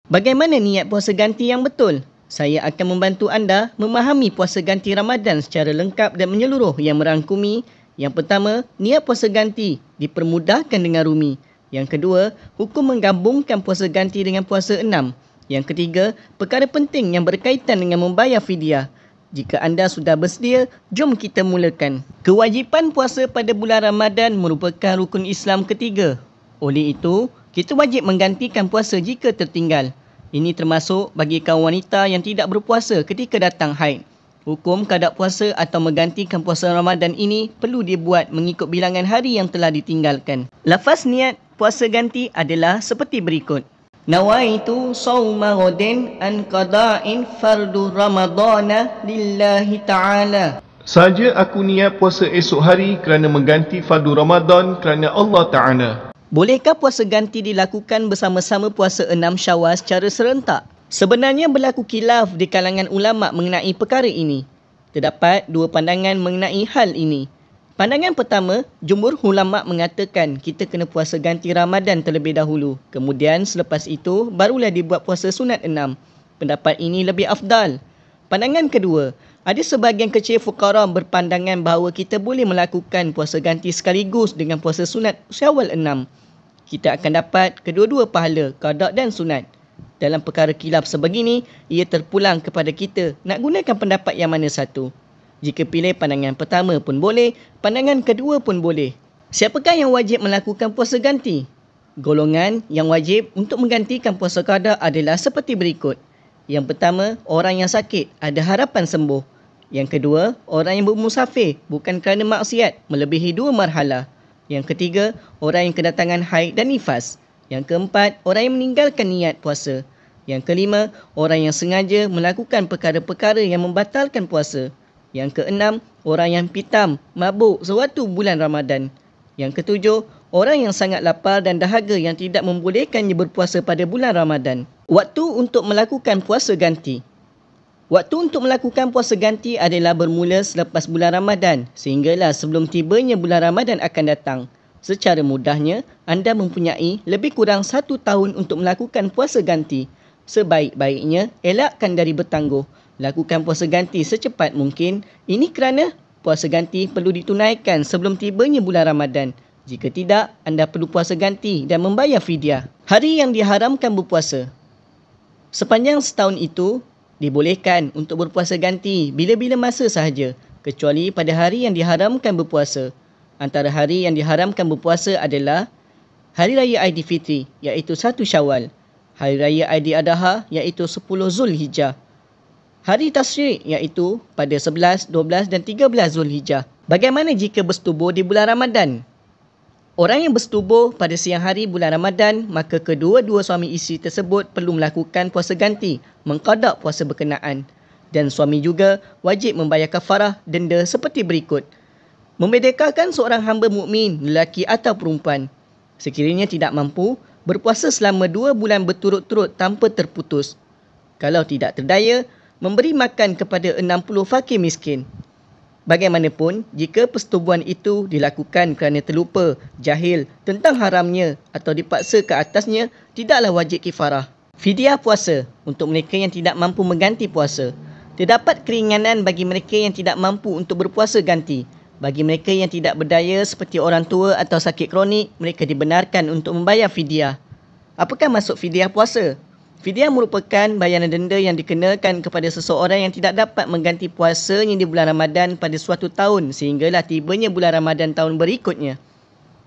Bagaimana niat puasa ganti yang betul? Saya akan membantu anda memahami puasa ganti Ramadan secara lengkap dan menyeluruh yang merangkumi. Yang pertama, niat puasa ganti dipermudahkan dengan rumi. Yang kedua, hukum menggabungkan puasa ganti dengan puasa 6. Yang ketiga, perkara penting yang berkaitan dengan membayar fidyah. Jika anda sudah bersedia, jom kita mulakan. Kewajipan puasa pada bulan Ramadan merupakan rukun Islam ketiga. Oleh itu, kita wajib menggantikan puasa jika tertinggal. Ini termasuk bagi kaum wanita yang tidak berpuasa ketika datang haid. Hukum qada puasa atau menggantikan puasa Ramadan ini perlu dibuat mengikut bilangan hari yang telah ditinggalkan. Lafaz niat puasa ganti adalah seperti berikut. Nawaitu sawma ghadin an qada'in fardu ramadana lillahi ta'ala. Saja aku niat puasa esok hari kerana mengganti fardu Ramadan kerana Allah Ta'ala. Bolehkah puasa ganti dilakukan bersama-sama puasa 6 Syawal secara serentak? Sebenarnya berlaku khilaf di kalangan ulama mengenai perkara ini. Terdapat dua pandangan mengenai hal ini. Pandangan pertama, jumhur ulama mengatakan kita kena puasa ganti Ramadan terlebih dahulu. Kemudian selepas itu, barulah dibuat puasa sunat 6. Pendapat ini lebih afdal. Pandangan kedua, ada sebahagian kecil fuqara berpandangan bahawa kita boleh melakukan puasa ganti sekaligus dengan puasa sunat Syawal 6. Kita akan dapat kedua-dua pahala, qada dan sunat. Dalam perkara khilaf sebegini, ia terpulang kepada kita nak gunakan pendapat yang mana satu. Jika pilih pandangan pertama pun boleh, pandangan kedua pun boleh. Siapakah yang wajib melakukan puasa ganti? Golongan yang wajib untuk menggantikan puasa qada adalah seperti berikut. Yang pertama, orang yang sakit, ada harapan sembuh. Yang kedua, orang yang bermusafir, bukan kerana maksiat, melebihi 2 marhalah. Yang ketiga, orang yang kedatangan haid dan nifas. Yang keempat, orang yang meninggalkan niat puasa. Yang kelima, orang yang sengaja melakukan perkara-perkara yang membatalkan puasa. Yang keenam, orang yang pitam, mabuk sewaktu bulan Ramadan. Yang ketujuh, orang yang sangat lapar dan dahaga yang tidak membolehkannya berpuasa pada bulan Ramadan. Waktu untuk melakukan puasa ganti. Waktu untuk melakukan puasa ganti adalah bermula selepas bulan Ramadan sehinggalah sebelum tibanya bulan Ramadan akan datang. Secara mudahnya, anda mempunyai lebih kurang 1 tahun untuk melakukan puasa ganti. Sebaik-baiknya, elakkan dari bertangguh. Lakukan puasa ganti secepat mungkin. Ini kerana puasa ganti perlu ditunaikan sebelum tibanya bulan Ramadan. Jika tidak, anda perlu puasa ganti dan membayar fidyah. Hari yang diharamkan berpuasa. Sepanjang setahun itu, dibolehkan untuk berpuasa ganti bila-bila masa sahaja, kecuali pada hari yang diharamkan berpuasa. Antara hari yang diharamkan berpuasa adalah Hari Raya Aidilfitri, iaitu 1 Syawal. Hari Raya Aidiladha, iaitu 10 Zulhijjah. Hari Tasyrik, iaitu pada 11, 12 dan 13 Zulhijjah. Bagaimana jika bersetubuh di bulan Ramadan? Orang yang bersetubuh pada siang hari bulan Ramadan, maka kedua-dua suami isteri tersebut perlu melakukan puasa ganti, mengqada puasa berkenaan. Dan suami juga wajib membayar kafarah denda seperti berikut. Membedakan seorang hamba mukmin, lelaki atau perempuan. Sekiranya tidak mampu, berpuasa selama 2 bulan berturut-turut tanpa terputus. Kalau tidak terdaya, memberi makan kepada 60 fakir miskin. Bagaimanapun, jika persetubuhan itu dilakukan kerana terlupa, jahil tentang haramnya atau dipaksa ke atasnya, tidaklah wajib kifarah. Fidyah puasa untuk mereka yang tidak mampu mengganti puasa. Terdapat keringanan bagi mereka yang tidak mampu untuk berpuasa ganti. Bagi mereka yang tidak berdaya seperti orang tua atau sakit kronik, mereka dibenarkan untuk membayar fidyah. Apakah maksud fidyah puasa? Fidyah merupakan bayaran denda yang dikenakan kepada seseorang yang tidak dapat mengganti puasanya di bulan Ramadan pada suatu tahun sehinggalah tibanya bulan Ramadan tahun berikutnya.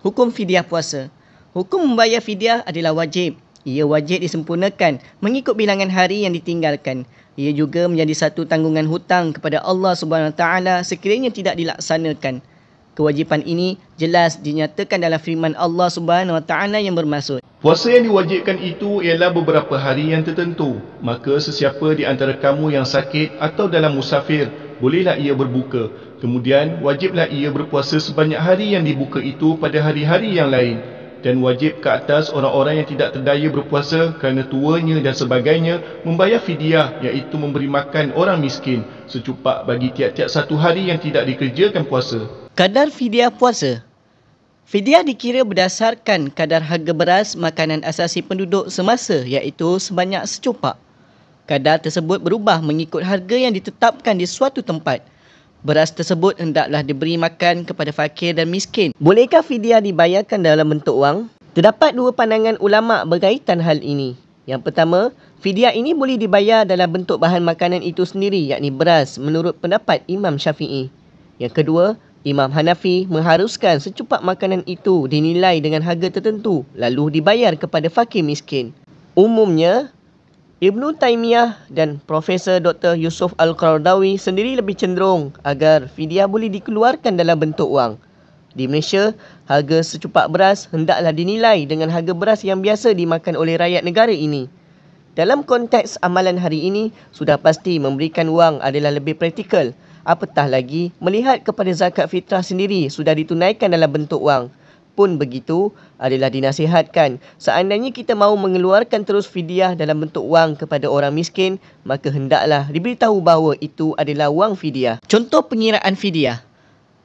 Hukum fidyah puasa. Hukum membayar fidyah adalah wajib. Ia wajib disempurnakan mengikut bilangan hari yang ditinggalkan. Ia juga menjadi satu tanggungan hutang kepada Allah SWT sekiranya tidak dilaksanakan. Kewajipan ini jelas dinyatakan dalam firman Allah SWT yang bermaksud. Puasa yang diwajibkan itu ialah beberapa hari yang tertentu. Maka sesiapa di antara kamu yang sakit atau dalam musafir, bolehlah ia berbuka. Kemudian wajiblah ia berpuasa sebanyak hari yang dibuka itu pada hari-hari yang lain. Dan wajib ke atas orang-orang yang tidak terdaya berpuasa kerana tuanya dan sebagainya membayar fidyah, iaitu memberi makan orang miskin secupak bagi tiap-tiap 1 hari yang tidak dikerjakan puasa. Kadar fidyah puasa. Fidyah dikira berdasarkan kadar harga beras makanan asasi penduduk semasa iaitu sebanyak secupak. Kadar tersebut berubah mengikut harga yang ditetapkan di suatu tempat. Beras tersebut hendaklah diberi makan kepada fakir dan miskin. Bolehkah fidyah dibayarkan dalam bentuk wang? Terdapat dua pandangan ulama berkaitan hal ini. Yang pertama, fidyah ini boleh dibayar dalam bentuk bahan makanan itu sendiri yakni beras menurut pendapat Imam Syafi'i. Yang kedua, Imam Hanafi mengharuskan secupak makanan itu dinilai dengan harga tertentu lalu dibayar kepada fakir miskin. Umumnya, Ibnu Taimiyah dan Profesor Dr. Yusuf Al-Qaradawi sendiri lebih cenderung agar fidyah boleh dikeluarkan dalam bentuk wang. Di Malaysia, harga secupak beras hendaklah dinilai dengan harga beras yang biasa dimakan oleh rakyat negara ini. Dalam konteks amalan hari ini, sudah pasti memberikan wang adalah lebih praktikal. Apatah lagi, melihat kepada zakat fitrah sendiri sudah ditunaikan dalam bentuk wang. Pun begitu, adalah dinasihatkan seandainya kita mahu mengeluarkan terus fidyah dalam bentuk wang kepada orang miskin, maka hendaklah diberitahu bahawa itu adalah wang fidyah. Contoh pengiraan fidyah.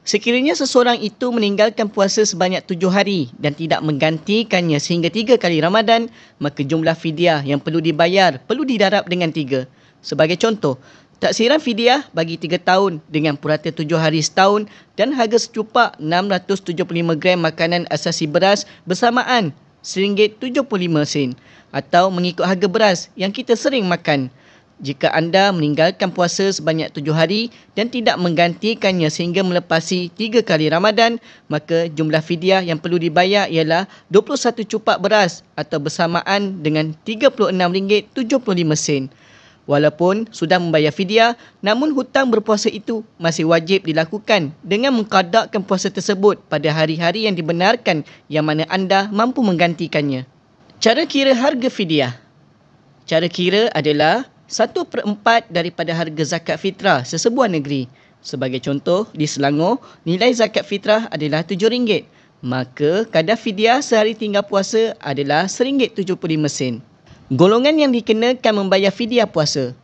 Sekiranya seseorang itu meninggalkan puasa sebanyak 7 hari dan tidak menggantikannya sehingga 3 kali Ramadan, maka jumlah fidyah yang perlu dibayar perlu didarab dengan 3. Sebagai contoh, taksiran fidyah bagi 3 tahun dengan purata 7 hari setahun dan harga secupak 675 gram makanan asasi beras bersamaan RM1.75 atau mengikut harga beras yang kita sering makan. Jika anda meninggalkan puasa sebanyak 7 hari dan tidak menggantikannya sehingga melepasi 3 kali Ramadan, maka jumlah fidyah yang perlu dibayar ialah 21 cupak beras atau bersamaan dengan RM36.75. Walaupun sudah membayar fidyah, namun hutang berpuasa itu masih wajib dilakukan dengan mengqadakkan puasa tersebut pada hari-hari yang dibenarkan yang mana anda mampu menggantikannya. Cara kira harga fidyah. Cara kira adalah 1/4 daripada harga zakat fitrah sesebuah negeri. Sebagai contoh, di Selangor, nilai zakat fitrah adalah RM7. Maka kadar fidyah sehari tinggal puasa adalah RM1.75. Golongan yang dikenakan membayar fidyah puasa.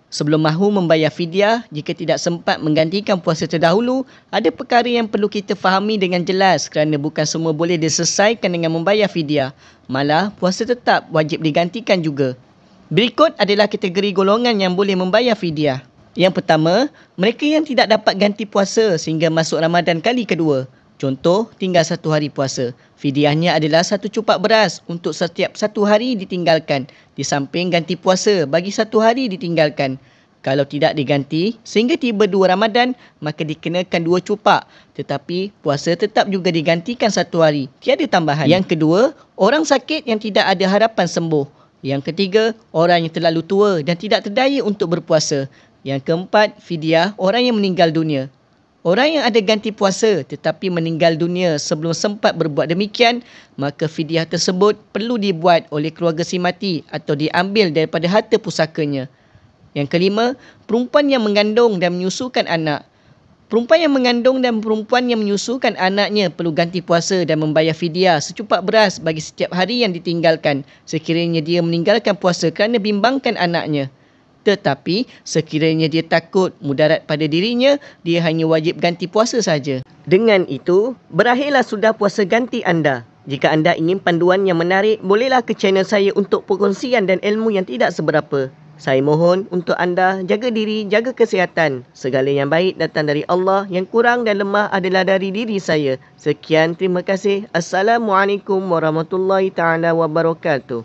Sebelum mahu membayar fidyah, jika tidak sempat menggantikan puasa terdahulu, ada perkara yang perlu kita fahami dengan jelas kerana bukan semua boleh diselesaikan dengan membayar fidyah. Malah, puasa tetap wajib digantikan juga. Berikut adalah kategori golongan yang boleh membayar fidyah. Yang pertama, mereka yang tidak dapat ganti puasa sehingga masuk Ramadan kali kedua. Contoh, tinggal 1 hari puasa. Fidyahnya adalah 1 cupak beras untuk setiap 1 hari ditinggalkan. Di samping ganti puasa bagi 1 hari ditinggalkan. Kalau tidak diganti, sehingga tiba 2 Ramadan, maka dikenakan 2 cupak. Tetapi puasa tetap juga digantikan 1 hari. Tiada tambahan. Yang kedua, orang sakit yang tidak ada harapan sembuh. Yang ketiga, orang yang terlalu tua dan tidak terdaya untuk berpuasa. Yang keempat, fidyah orang yang meninggal dunia. Orang yang ada ganti puasa tetapi meninggal dunia sebelum sempat berbuat demikian, maka fidyah tersebut perlu dibuat oleh keluarga si mati atau diambil daripada harta pusakanya. Yang kelima, perempuan yang mengandung dan menyusukan anak. Perempuan yang mengandung dan perempuan yang menyusukan anaknya perlu ganti puasa dan membayar fidyah secupak beras bagi setiap hari yang ditinggalkan sekiranya dia meninggalkan puasa kerana bimbangkan anaknya. Tetapi sekiranya dia takut mudarat pada dirinya, dia hanya wajib ganti puasa saja. Dengan itu, berakhirlah sudah puasa ganti anda. Jika anda ingin panduan yang menarik, bolehlah ke channel saya untuk perkongsian dan ilmu yang tidak seberapa. Saya mohon untuk anda jaga diri, jaga kesihatan. Segala yang baik datang dari Allah, yang kurang dan lemah adalah dari diri saya. Sekian, terima kasih. Assalamualaikum warahmatullahi taala wabarakatuh.